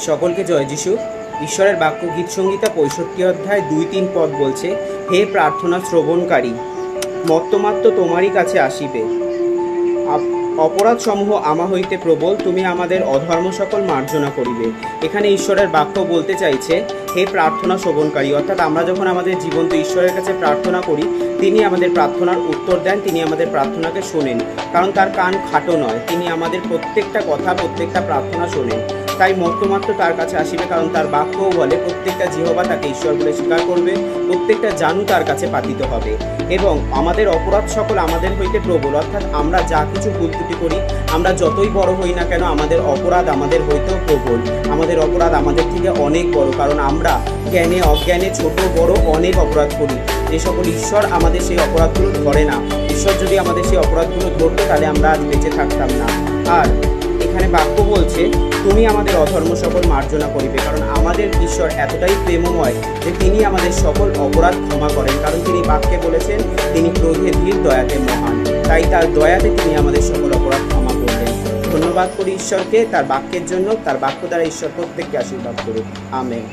সকলকে জয় যিশু। ঈশ্বরের বাক্য গীতসংহিতা 65 অধ্যায় 2-3 পদ বলছে, হে প্রার্থনা শ্রবণকারী, মর্তমাত্ম তোমারই কাছে আসিবে। অপরাধ সমূহ আমা হইতে প্রবল, তুমি আমাদের অধর্ম সকল মার্জনা করিবে। এখানে ঈশ্বরের বাক্য বলতে চাইছে, হে প্রার্থনা শ্রবণকারী, অর্থাৎ আমরা যখন আমাদের জীবন্ত ঈশ্বরের কাছে প্রার্থনা করি, তিনি আমাদের প্রার্থনার উত্তর দেন, তিনি আমাদের প্রার্থনাকে শোনেন, কারণ তার কান খাটো নয়, তিনি আমাদের প্রত্যেকটা কথা, প্রত্যেকটা প্রার্থনা শোনেন। তাই মর্তমাত্র তার কাছে আসিবে, কারণ তার বাক্যও বলে প্রত্যেকটা জিহ্বা তাকে ঈশ্বর বলে স্বীকার করবে, প্রত্যেকটা জানু তার কাছে পাতিত হবে। এবং আমাদের অপরাধ সকল আমাদের হইতে প্রবল, অর্থাৎ আমরা যা কিছু ভুল ত্রুটি করি, আমরা যতই বড় হই না কেন, আমাদের অপরাধ আমাদের হইতেও প্রবল, আমাদের অপরাধ আমাদের থেকে অনেক বড়, কারণ আমরা জ্ঞানে অজ্ঞানে ছোট বড় অনেক অপরাধ করি, যে সকল ঈশ্বর আমাদের সেই অপরাধগুলো ধরে না। ঈশ্বর যদি আমাদের সেই অপরাধগুলো ধরতো, তাহলে আমরা আজ বেঁচে থাকতাম না। আর এখানে বাক্য বলছে, তুমি আমাদের অধর্ম সকল মার্জনা করিবে, কারণ আমাদের ঈশ্বর এতটাই প্রেমময় যে তিনি আমাদের সকল অপরাধ ক্ষমা করেন, কারণ তিনি বাক্যে বলেছেন তিনি ক্রোধে ধীর, দয়াতে মহান। তাই তার দয়াতে তিনি আমাদের সকল অপরাধ ক্ষমা করবেন। ধন্যবাদ করি ঈশ্বরকে তার বাক্যের জন্য। তার বাক্য দ্বারা ঈশ্বর প্রত্যেককে আশীর্বাদ করুন। আমেন।